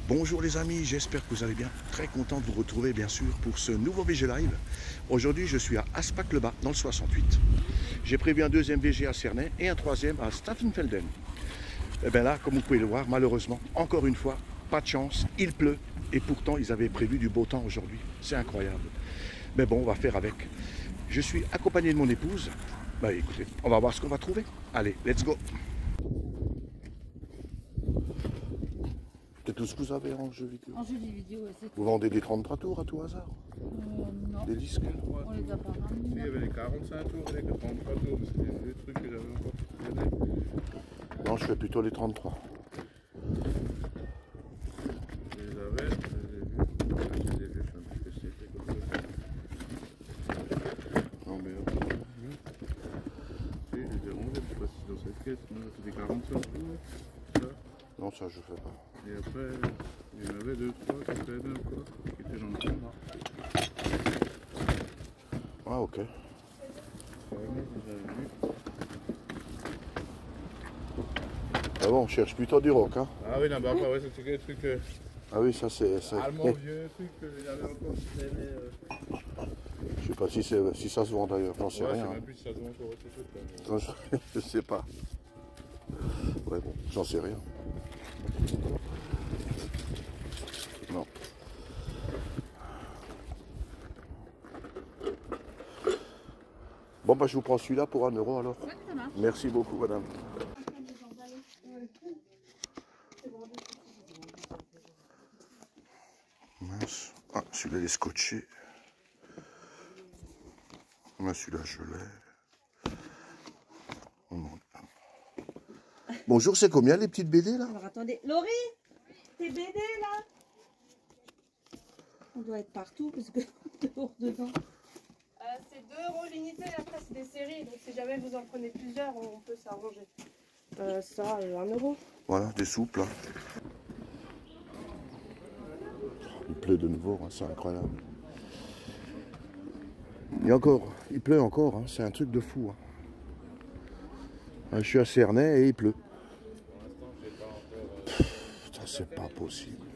Bonjour les amis, j'espère que vous allez bien. Très content de vous retrouver bien sûr pour ce nouveau VG Live. Aujourd'hui je suis à Aspac-le-Bas dans le 68. J'ai prévu un deuxième VG à Cernay et un troisième à Staffenfelden. Et bien là, comme vous pouvez le voir, malheureusement, encore une fois, pas de chance, il pleut. Et pourtant ils avaient prévu du beau temps aujourd'hui. C'est incroyable. Mais bon, on va faire avec. Je suis accompagné de mon épouse. Bah écoutez, on va voir ce qu'on va trouver. Allez, let's go. C'est tout ce que vous avez en jeu vidéo? En jeu vidéo, ouais, c'est tout. Vous vendez des 33 tours à tout hasard? Non, Des disques? on les a pas ramenés. Il y avait les 45 tours et les 33 tours, c'était des trucs que j'avais encore. Non, je fais plutôt les 33. Je les avais, je les ai vus, je suis un peu pressé, c'est comme ça. Non mais... Si, je les ai rangés, je sais pas si c'est dans cette caisse, non, c'était des 45 tours, ça. Non, ça je fais pas. Et après, il y en avait 2, 3 qui traînaient encore, qui étaient dans le fond. Ah ok. Ah bon, on cherche plutôt du rock, hein? Ah oui, non, bah après, ouais, c'était des trucs Ah oui, ça c'est... allemands vieux, trucs que j'avais encore qui traînaient. Je sais pas si ça se vend d'ailleurs, j'en sais Ouais, rien. je sais même plus si ça se vend encore ces trucs là. Je sais pas. Ouais bon, j'en sais rien. Non. Bon bah je vous prends celui-là pour 1 euro alors. Ouais, ça marche. Merci beaucoup madame. Mince. Ah, celui-là il est scotché. Ah, celui-là je l'ai. Oh, non. Bonjour, c'est combien les petites BD là? Alors attendez, Laurie, tes BD là? On doit être partout parce que dehors dedans. C'est 2 € l'unité, après c'est des séries, donc si jamais vous en prenez plusieurs, on peut s'arranger. Ça, 1 €. Voilà, des soupes là. Il pleut de nouveau, hein, c'est incroyable. Et encore, il pleut encore, hein, c'est un truc de fou. Hein. Je suis à Cernay et il pleut. Ça c'est pas possible.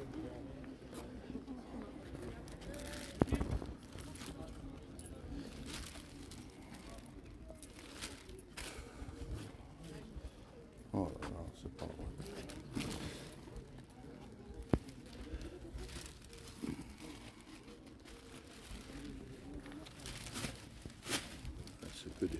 Oh là là, c'est pas vrai. C'est que des...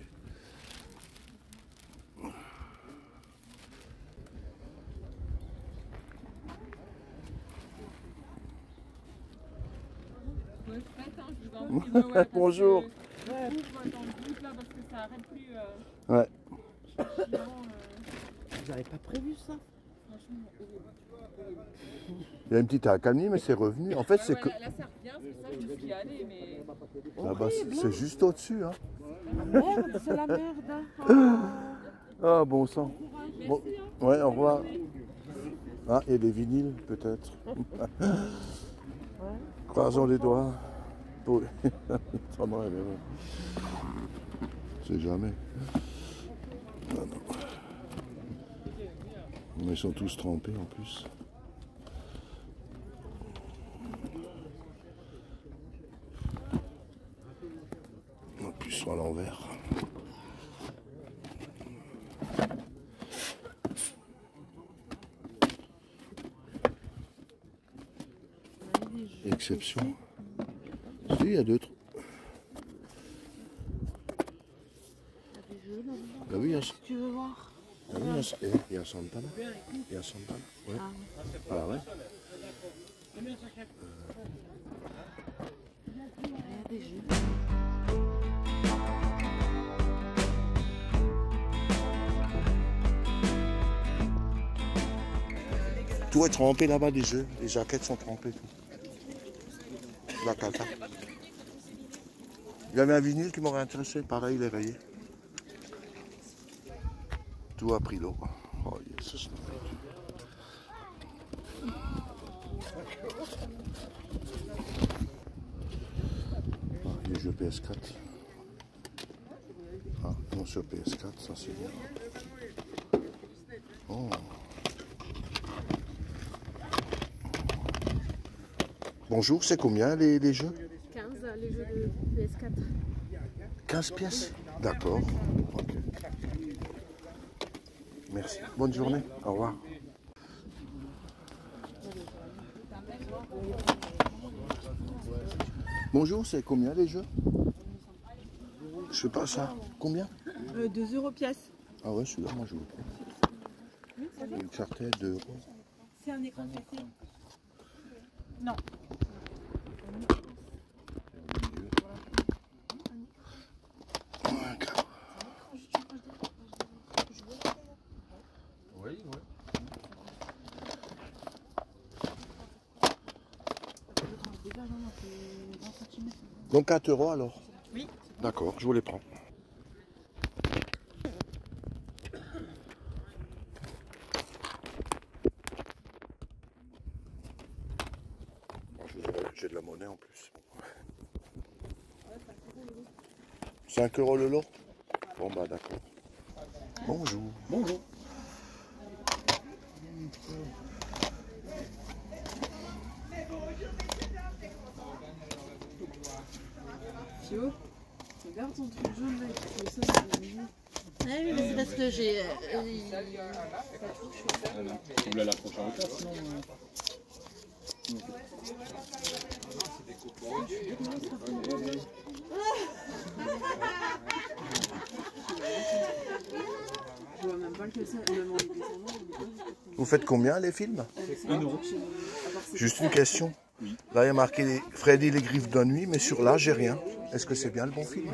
Bonjour. Ouais. J'avais pas prévu ça. Il y a une petite accalmie, mais c'est revenu. En fait, c'est que... Là ça revient, c'est ça, je me suis allée, mais... Là-bas, c'est juste au-dessus. Hein. Merde, c'est la merde. Ah, bon sang. Bon. Ouais, au revoir. Ah, et les vinyles, peut-être. Croisons les doigts. Pour... Oh non, elle est bonne. C'est jamais. Non, non. Mais ils sont tous trempés en plus. En plus, ils sont à l'envers. Exception. Si, il y a d'autres. Ah oui, il y a... Tu veux voir? Ah oui, il y a Santana. Il y a Santana. Ouais. Ah ouais. Il y a des jeux. Tout est trempé là-bas des jeux. Les jaquettes sont trempées. Tout. La cata. Il y avait un vinyle qui m'aurait intéressé. Pareil, il est rayé. Tout a pris l'eau. Oh, yes. Ah, les jeux PS4. Ah, non, sur PS4, ça c'est bien. Oh. Bonjour, c'est combien les jeux? 15, les jeux de PS4. 15 pièces? D'accord. Ok. Merci. Bonne journée. Au revoir. Bonjour, c'est combien les jeux? Je sais pas ça. Combien? 2 € pièce. Ah ouais, celui-là, moi je le prends. Une cartelle de euros. C'est un écran cassé. Non. Oui, oui. Donc 4 euros alors? Oui. D'accord, je vous les prends. J'ai de la monnaie en plus. 5 euros le lot? Bon bah d'accord. Bonjour. Bonjour. Fio, regarde ton truc jaune là, qui fait ça. Ah oui, mais c'est parce que j'ai. On voulait l'accrocher en hauteur, sinon. Je vois même pas le dessin, même en les descendant. Vous faites combien les films? 1 euro. Juste une question. Là il y a marqué Freddy les griffes de nuit, mais sur là j'ai rien. Est-ce que c'est bien le bon film?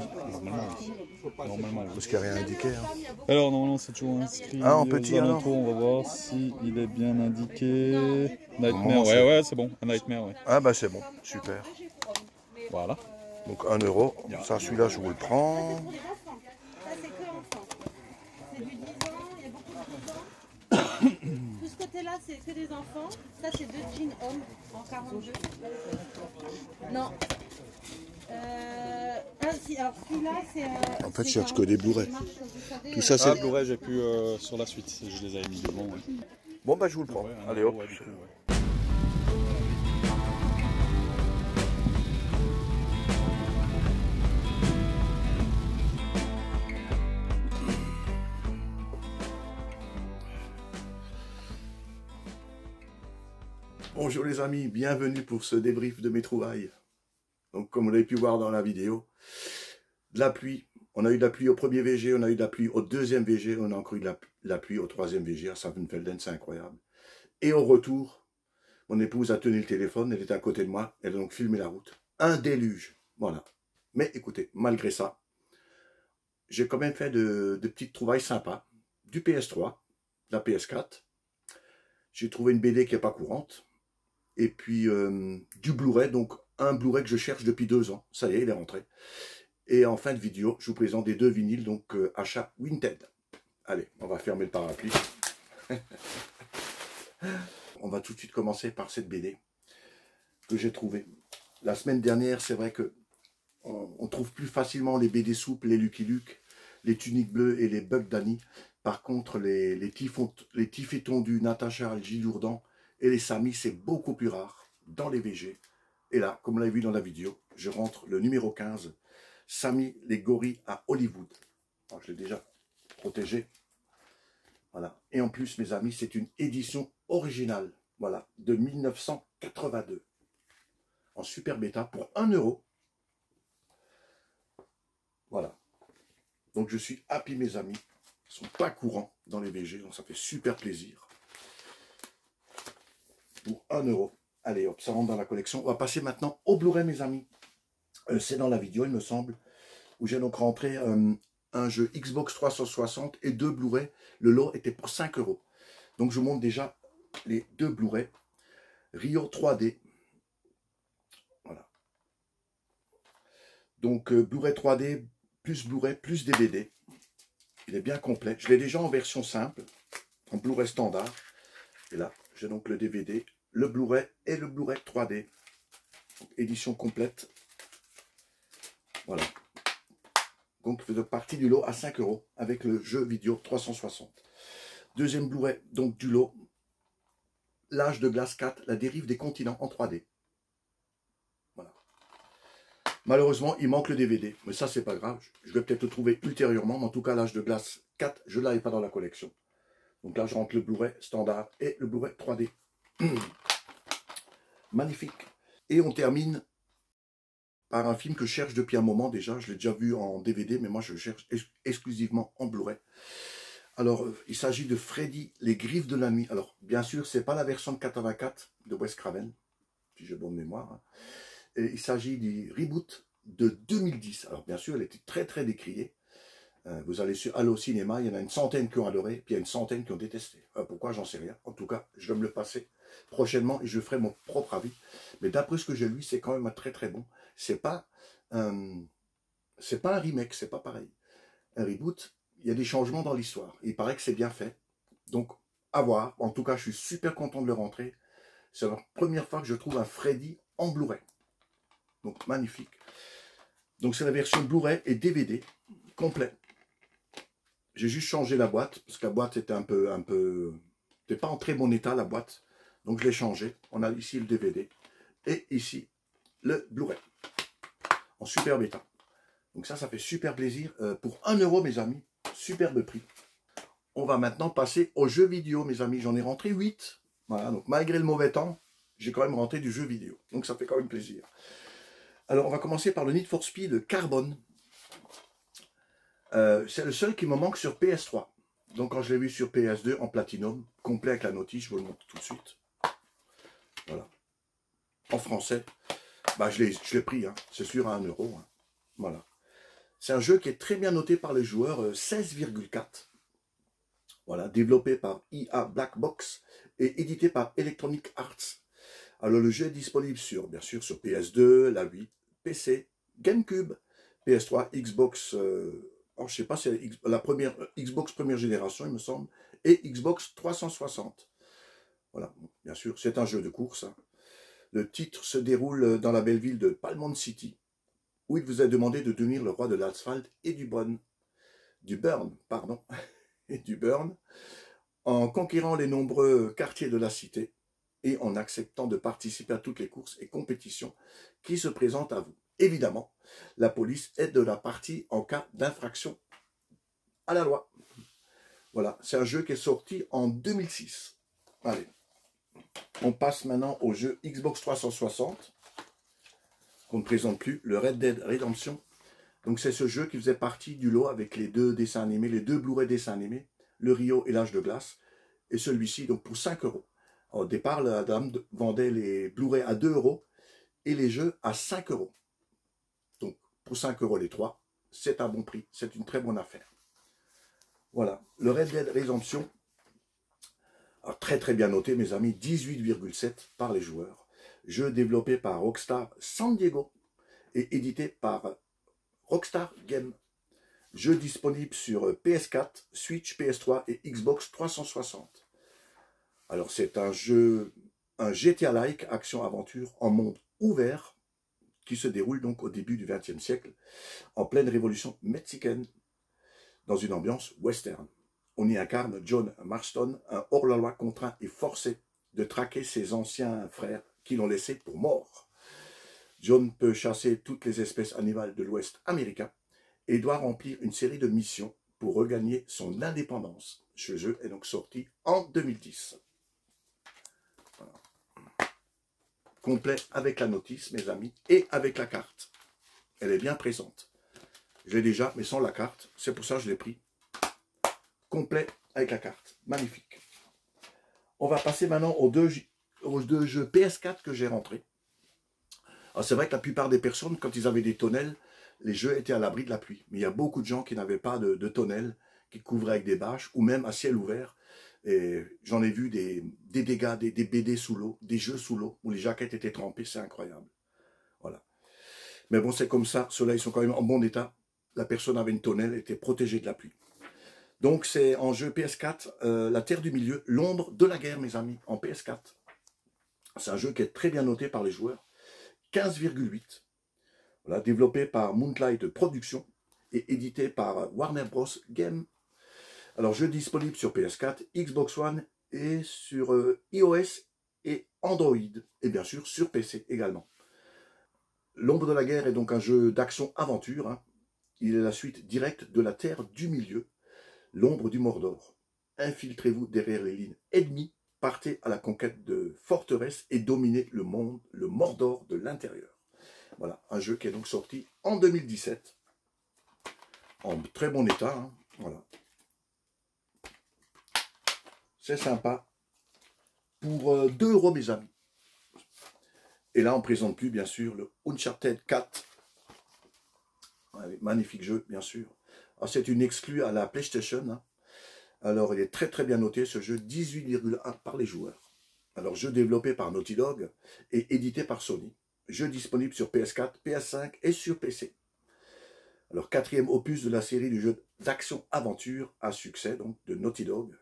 Normalement, oui. Parce qu'il n'y a rien indiqué. Hein. Alors, normalement, c'est toujours inscrit. Ah, en petit, aux alentours. On va voir si il est bien indiqué. Nightmare, ouais, c'est bon. Un Nightmare, ouais. Ah bah c'est bon, super. Voilà. Donc 1 euro. Ça, celui-là je vous le prends. Ça, c'est que enfant. C'est du 10 ans, il y a beaucoup de 10 ans. Tout ce côté-là, c'est que des enfants. Ça, c'est 2 jeans hommes en 42. Non. Ah, si, alors celui-là, c'est. En fait, je cherche que des Blu-ray. Tout ça, c'est. Ah, Blu-ray, j'ai pu sur la suite. Je les avais mis devant, ouais. Bon, bah, je vous le prends. Ouais, un Allez, euro, hop. ouais, du coup, ouais. Bonjour les amis, bienvenue pour ce débrief de mes trouvailles. Donc, comme vous avez pu voir dans la vidéo, de la pluie. On a eu de la pluie au premier VG, on a eu de la pluie au deuxième VG, on a encore eu de la pluie au troisième VG à Safenfelden, c'est incroyable. Et au retour, mon épouse a tenu le téléphone, elle était à côté de moi, elle a donc filmé la route. Un déluge, voilà. Mais écoutez, malgré ça, j'ai quand même fait de petites trouvailles sympas. Du PS3, de la PS4, j'ai trouvé une BD qui n'est pas courante, et puis du Blu-ray, donc un Blu-ray que je cherche depuis 2 ans, ça y est, il est rentré. Et en fin de vidéo, je vous présente des 2 vinyles, donc achat Vinted. Allez, on va fermer le parapluie. On va tout de suite commencer par cette BD que j'ai trouvée. La semaine dernière, c'est vrai que on trouve plus facilement les BD souples, les Lucky Luke, les Tuniques Bleues et les Buck Danny. Par contre, les Tiffetons du Natacha Gidourdan et les Samy, c'est beaucoup plus rare dans les VG. Et là, comme vous l'avez vu dans la vidéo, je rentre le numéro 15, Samy les gorilles à Hollywood. Alors, je l'ai déjà protégé. Voilà. Et en plus, mes amis, c'est une édition originale, voilà, de 1982. En super bêta pour 1 euro. Voilà. Donc je suis happy, mes amis. Ils ne sont pas courants dans les VG, donc ça fait super plaisir. Pour 1 euro. Allez hop, ça rentre dans la collection. On va passer maintenant au Blu-ray, mes amis. C'est dans la vidéo, il me semble, où j'ai donc rentré un jeu Xbox 360 et 2 Blu-ray. Le lot était pour 5 euros. Donc je vous montre déjà les 2 Blu-ray. Rio 3D. Voilà. Donc Blu-ray 3D, plus Blu-ray, plus DVD. Il est bien complet. Je l'ai déjà en version simple, en Blu-ray standard. Et là, j'ai donc le DVD, le Blu-ray et le Blu-ray 3D. Donc, édition complète. Voilà. Donc, il faisait partie du lot à 5 euros avec le jeu vidéo 360. Deuxième Blu-ray, donc du lot. L'âge de glace 4, la dérive des continents en 3D. Malheureusement, il manque le DVD. Mais ça, c'est pas grave. Je vais peut-être le trouver ultérieurement. Mais en tout cas, l'Âge de glace 4, je ne l'avais pas dans la collection. Donc là, je rentre le Blu-ray standard et le Blu-ray 3D. Magnifique. Et on termine par un film que je cherche depuis un moment déjà. Je l'ai déjà vu en DVD, mais moi, je le cherche exclusivement en Blu-ray. Alors, il s'agit de Freddy, les griffes de la nuit. Alors, bien sûr, c'est pas la version de 84 de Wes Craven, si j'ai bonne mémoire. Hein. Et il s'agit du reboot de 2010. Alors, bien sûr, elle était très, très décriée. Vous allez sur Allo Cinéma, il y en a une centaine qui ont adoré, puis il y a une centaine qui ont détesté. Pourquoi, j'en sais rien. En tout cas, je vais me le passer prochainement et je ferai mon propre avis. Mais d'après ce que j'ai lu, c'est quand même un très, très bon. C'est pas un remake, c'est pas pareil. Un reboot, il y a des changements dans l'histoire. Il paraît que c'est bien fait. Donc, à voir. En tout cas, je suis super content de le rentrer. C'est la première fois que je trouve un Freddy en Blu-ray. Donc, magnifique. Donc, c'est la version Blu-ray et DVD complet. J'ai juste changé la boîte, parce que la boîte était n'était pas en très bon état, la boîte. Donc, je l'ai changé. On a ici le DVD. Et ici, le Blu-ray. En superbe état. Donc ça fait super plaisir. Pour 1 €, mes amis. Superbe prix. On va maintenant passer aux jeux vidéo, mes amis. J'en ai rentré 8. Voilà, donc malgré le mauvais temps, j'ai quand même rentré du jeu vidéo. Donc ça fait quand même plaisir. Alors, on va commencer par le Need for Speed Carbon. C'est le seul qui me manque sur PS3. Donc quand je l'ai vu sur PS2 en Platinum, complet avec la notice, je vous le montre tout de suite. Voilà. En français, bah, je l'ai pris, hein. C'est sûr, à 1 €. Hein. Voilà. C'est un jeu qui est très bien noté par les joueurs, 16,4. Voilà, développé par EA Black Box et édité par Electronic Arts. Alors le jeu est disponible bien sûr sur PS2, la Wii, PC, GameCube, PS3, Xbox, alors je sais pas, c'est la première Xbox première génération, il me semble, et Xbox 360. Voilà, bien sûr, c'est un jeu de course. Hein. Le titre se déroule dans la belle ville de Palmont City, où il vous est demandé de devenir le roi de l'asphalte et du burn, et du burn, en conquérant les nombreux quartiers de la cité et en acceptant de participer à toutes les courses et compétitions qui se présentent à vous. Évidemment, la police est de la partie en cas d'infraction à la loi. Voilà, c'est un jeu qui est sorti en 2006. Allez, on passe maintenant au jeu Xbox 360, qu'on ne présente plus, le Red Dead Redemption. Donc c'est ce jeu qui faisait partie du lot avec les 2 dessins animés, les 2 Blu-ray dessins animés, le Rio et l'Âge de glace, et celui-ci donc pour 5 €. Au départ, la dame vendait les Blu-ray à 2 € et les jeux à 5 €. Donc pour 5 € les 3, c'est un bon prix, c'est une très bonne affaire. Voilà, le Red Dead Redemption, alors très très bien noté mes amis, 18,7 par les joueurs. Jeu développé par Rockstar San Diego et édité par Rockstar Games. Jeu disponible sur PS4, Switch, PS3 et Xbox 360. Alors c'est un jeu, un GTA-like, action-aventure en monde ouvert, qui se déroule donc au début du XXe siècle, en pleine révolution mexicaine, dans une ambiance western. On y incarne John Marston, un hors-la-loi contraint et forcé de traquer ses anciens frères qui l'ont laissé pour mort. John peut chasser toutes les espèces animales de l'Ouest américain et doit remplir une série de missions pour regagner son indépendance. Ce jeu est donc sorti en 2010. Voilà. Complet avec la notice, mes amis, et avec la carte. Elle est bien présente. Je l'ai déjà, mais sans la carte. C'est pour ça que je l'ai pris. Complet avec la carte. Magnifique. On va passer maintenant aux deux jeux PS4 que j'ai rentrés. Alors c'est vrai que la plupart des personnes, quand ils avaient des tonnelles, les jeux étaient à l'abri de la pluie. Mais il y a beaucoup de gens qui n'avaient pas de tonnelles, qui couvraient avec des bâches, ou même à ciel ouvert. Et j'en ai vu des dégâts, des BD sous l'eau, des jeux sous l'eau, où les jaquettes étaient trempées, c'est incroyable. Voilà. Mais bon, c'est comme ça, ceux-là, ils sont quand même en bon état. La personne avait une tonnelle, était protégée de la pluie. Donc c'est en jeu PS4, La Terre du Milieu, l'ombre de la guerre, mes amis, en PS4. C'est un jeu qui est très bien noté par les joueurs. 15,8. Voilà, développé par Moonlight Productions et édité par Warner Bros. Games. Alors, jeu disponible sur PS4, Xbox One et sur iOS et Android. Et bien sûr, sur PC également. L'Ombre de la guerre est donc un jeu d'action-aventure. Hein. Il est la suite directe de la Terre du Milieu, l'ombre du Mordor. Infiltrez-vous derrière les lignes ennemies, partez à la conquête de forteresses et dominez le monde, le Mordor de l'intérieur. Voilà, un jeu qui est donc sorti en 2017, en très bon état. Hein. Voilà. C'est sympa. Pour 2 € mes amis. Et là, on ne présente plus, bien sûr, le Uncharted 4. Ouais, magnifique jeu, bien sûr. C'est une exclue à la PlayStation. Hein. Alors, il est très très bien noté, ce jeu, 18,1 par les joueurs. Alors, jeu développé par Naughty Dog et édité par Sony. Jeu disponible sur PS4, PS5 et sur PC. Alors, 4e opus de la série du jeu d'action-aventure à succès, donc de Naughty Dog.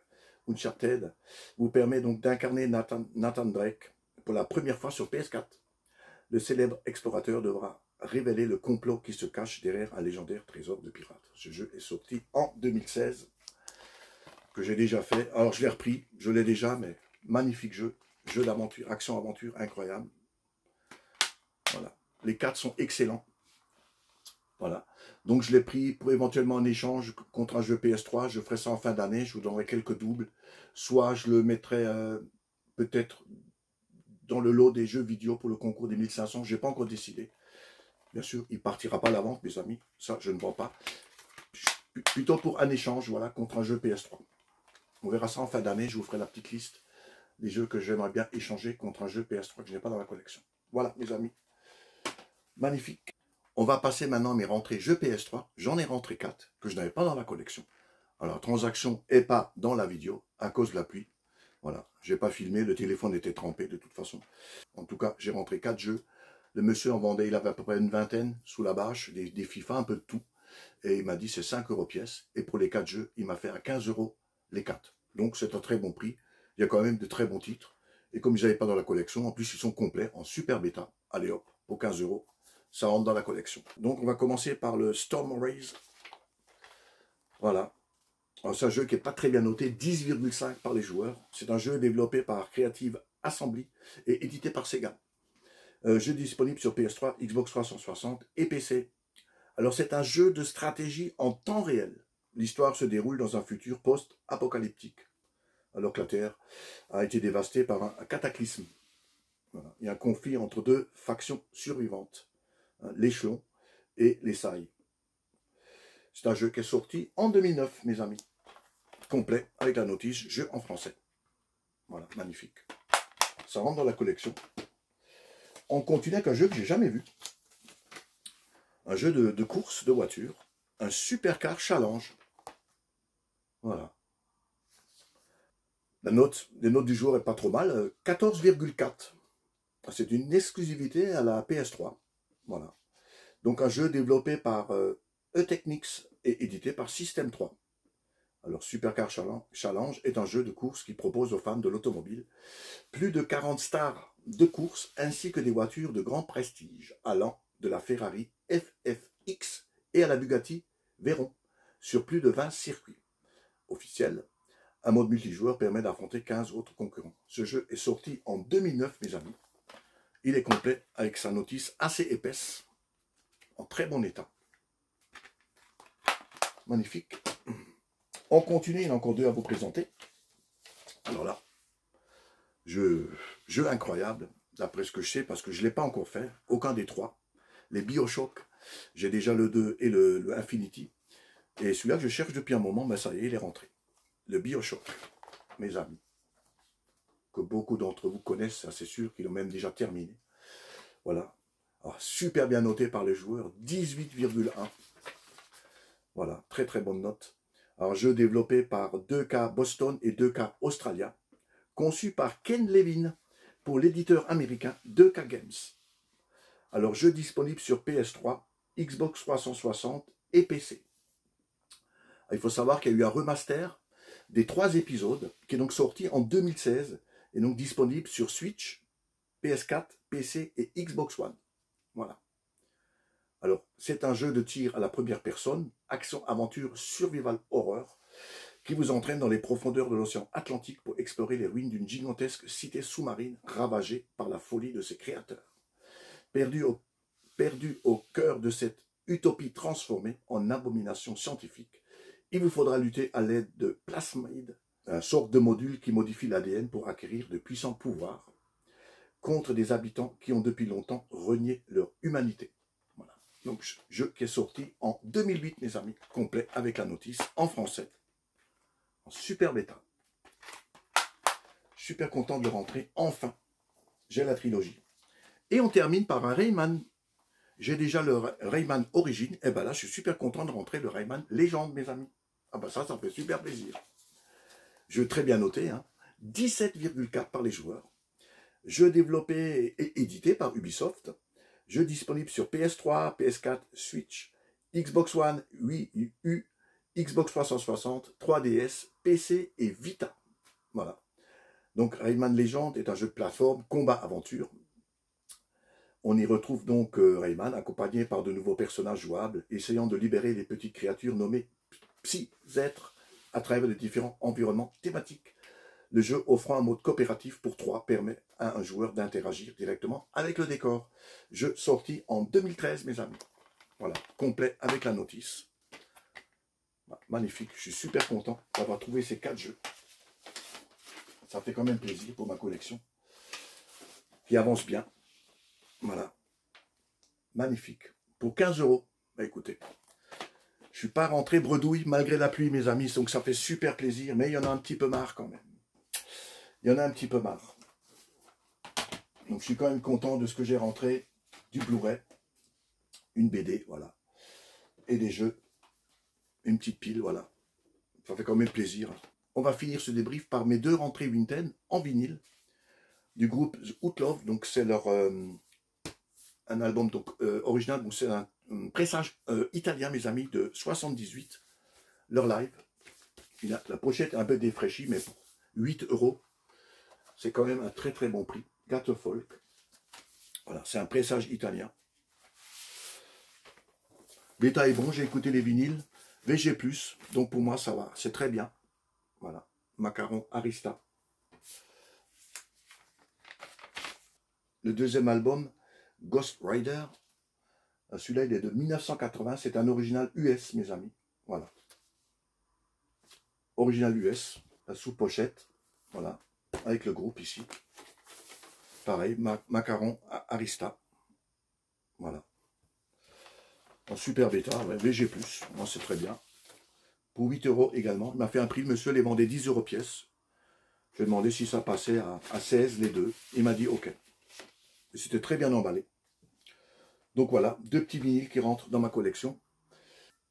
Uncharted vous permet donc d'incarner Nathan Drake pour la première fois sur PS4. Le célèbre explorateur devra révéler le complot qui se cache derrière un légendaire trésor de pirates. Ce jeu est sorti en 2016, que j'ai déjà fait. Alors je l'ai repris, je l'ai déjà, mais magnifique jeu. Jeu d'aventure, action-aventure, incroyable. Voilà. Les 4 sont excellents. Voilà. Donc je l'ai pris pour éventuellement un échange contre un jeu PS3. Je ferai ça en fin d'année, je vous donnerai quelques doubles. Soit je le mettrai peut-être dans le lot des jeux vidéo pour le concours des 1500. Je n'ai pas encore décidé. Bien sûr, il ne partira pas à la vente, mes amis. Ça, je ne vends pas. Plutôt pour un échange, voilà, contre un jeu PS3. On verra ça en fin d'année. Je vous ferai la petite liste des jeux que j'aimerais bien échanger contre un jeu PS3 que je n'ai pas dans la collection. Voilà, mes amis. Magnifique. On va passer maintenant à mes rentrées jeux PS3. J'en ai rentré 4 que je n'avais pas dans la collection. Alors, transaction n'est pas dans la vidéo à cause de la pluie. Voilà, je n'ai pas filmé, le téléphone était trempé de toute façon. En tout cas, j'ai rentré 4 jeux. Le monsieur en vendait, il avait à peu près une vingtaine sous la bâche, des FIFA, un peu de tout. Et il m'a dit c'est 5 € pièce. Et pour les 4 jeux, il m'a fait à 15 € les 4. Donc c'est un très bon prix. Il y a quand même de très bons titres. Et comme je n'avais pas dans la collection, en plus ils sont complets en super bêta. Allez hop, pour 15 €, ça rentre dans la collection. Donc on va commencer par le Storm Race. Voilà. C'est un jeu qui n'est pas très bien noté, 10,5 par les joueurs. C'est un jeu développé par Creative Assembly et édité par Sega. Jeu disponible sur PS3, Xbox 360 et PC. Alors c'est un jeu de stratégie en temps réel. L'histoire se déroule dans un futur post-apocalyptique, alors que la Terre a été dévastée par un cataclysme. Voilà. Il y a un conflit entre 2 factions survivantes, l'échelon et les sailles. C'est un jeu qui est sorti en 2009, mes amis. Complet, avec la notice, jeu en français. Voilà, magnifique. Ça rentre dans la collection. On continue avec un jeu que j'ai jamais vu. Un jeu de course de voiture. Un Supercar Challenge. Voilà. Les notes du jour est pas trop mal. 14,4. C'est une exclusivité à la PS3. Voilà. Donc un jeu développé par E-Technics et édité par System 3. Alors, Supercar Challenge est un jeu de course qui propose aux fans de l'automobile plus de 40 stars de course ainsi que des voitures de grand prestige, allant de la Ferrari FFX et à la Bugatti Veyron, sur plus de 20 circuits. Officiel, un mode multijoueur permet d'affronter 15 autres concurrents. Ce jeu est sorti en 2009, mes amis. Il est complet avec sa notice assez épaisse, en très bon état. Magnifique. On continue, il y en a encore 2 à vous présenter. Alors là, jeu incroyable, d'après ce que je sais, parce que je ne l'ai pas encore fait, aucun des 3. Les BioShock, j'ai déjà le 2 et le Infinity. Et celui-là que je cherche depuis un moment, ben ça y est, il est rentré. Le BioShock, mes amis, que beaucoup d'entre vous connaissent, c'est sûr qu'ils l'ont même déjà terminé. Voilà. Alors, super bien noté par les joueurs, 18,1. Voilà, très très bonne note. Alors, jeu développé par 2K Boston et 2K Australia, conçu par Ken Levine pour l'éditeur américain 2K Games. Alors, jeu disponible sur PS3, Xbox 360 et PC. Il faut savoir qu'il y a eu un remaster des 3 épisodes, qui est donc sorti en 2016, et donc disponible sur Switch, PS4, PC et Xbox One. Voilà. Alors, c'est un jeu de tir à la première personne, action, aventure, survival, horreur, qui vous entraîne dans les profondeurs de l'océan Atlantique pour explorer les ruines d'une gigantesque cité sous-marine ravagée par la folie de ses créateurs. Perdu au perdu au cœur de cette utopie transformée en abomination scientifique, il vous faudra lutter à l'aide de plasmides, une sorte de module qui modifie l'ADN pour acquérir de puissants pouvoirs contre des habitants qui ont depuis longtemps renié leur humanité. Voilà. Donc, jeu qui est sorti en 2008, mes amis, complet avec la notice en français, en super bêta. Super content de le rentrer, enfin. J'ai la trilogie. Et on termine par un Rayman. J'ai déjà le Rayman Origine. Et ben là, je suis super content de rentrer le Rayman Légende, mes amis. Ah ben ça fait super plaisir. Jeu très bien noté, hein. 17,4 par les joueurs. Jeu développé et édité par Ubisoft. Jeu disponible sur PS3, PS4, Switch, Xbox One, Wii U, Xbox 360, 3DS, PC et Vita. Voilà. Donc Rayman Legend est un jeu de plateforme, combat-aventure. On y retrouve donc Rayman accompagné par de nouveaux personnages jouables, essayant de libérer les petites créatures nommées Psy-êtres à travers les différents environnements thématiques. Le jeu offrant un mode coopératif pour 3 permet à un joueur d'interagir directement avec le décor. Jeu sorti en 2013, mes amis. Voilà, complet avec la notice. Magnifique, je suis super content d'avoir trouvé ces 4 jeux. Ça fait quand même plaisir pour ma collection, qui avance bien. Voilà, magnifique. Pour 15 €, bah écoutez, je suis pas rentré bredouille malgré la pluie, mes amis, donc ça fait super plaisir, mais il y en a un petit peu marre quand même. Il y en a un petit peu marre. Donc je suis quand même content de ce que j'ai rentré, du Blu-ray, une BD, voilà, et des jeux, une petite pile, voilà. Ça fait quand même plaisir. On va finir ce débrief par mes 2 rentrées Vinted en vinyle du groupe The Outlove. Donc c'est leur un album donc original, donc c'est un pressage italien, mes amis, de 78. Leur live. La pochette est un peu défraîchie, mais pour 8 €. C'est quand même un très très bon prix. Gato Folk. Voilà, c'est un pressage italien. Bêta est bon, j'ai écouté les vinyles. VG+, donc pour moi ça va, c'est très bien. Voilà, Macaron Arista. Le deuxième album, Ghost Rider. Celui-là, il est de 1980. C'est un original US, mes amis. Voilà. Original US, la sous-pochette. Voilà. Avec le groupe ici. Pareil, Macaron Arista. Voilà. En super bêta, ouais, VG+. Moi, c'est très bien. Pour 8 € également. Il m'a fait un prix, le monsieur les vendait 10 € pièce. Je lui ai demandé si ça passait à 16 les deux. Il m'a dit OK. Et c'était très bien emballé. Donc voilà, 2 petits vinyles qui rentrent dans ma collection.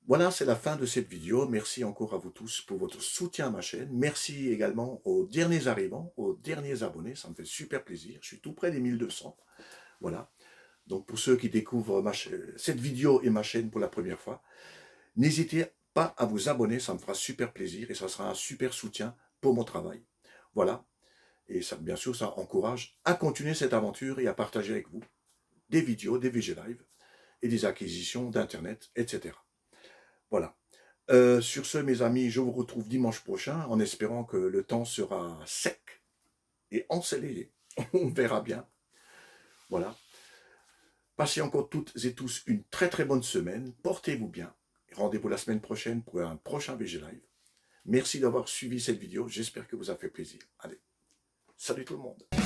Voilà, c'est la fin de cette vidéo. Merci encore à vous tous pour votre soutien à ma chaîne. Merci également aux derniers arrivants, aux derniers abonnés. Ça me fait super plaisir. Je suis tout près des 1200. Voilà. Donc pour ceux qui découvrent cette vidéo et ma chaîne pour la première fois, n'hésitez pas à vous abonner. Ça me fera super plaisir et ça sera un super soutien pour mon travail. Voilà. Et ça, bien sûr, ça encourage à continuer cette aventure et à partager avec vous des vidéos, des VG Live et des acquisitions d'Internet, etc. Voilà. Sur ce, mes amis, je vous retrouve dimanche prochain en espérant que le temps sera sec et ensoleillé. On verra bien. Voilà. Passez encore toutes et tous une très très bonne semaine. Portez-vous bien. Rendez-vous la semaine prochaine pour un prochain VG Live. Merci d'avoir suivi cette vidéo. J'espère que vous a fait plaisir. Allez. Salut tout le monde.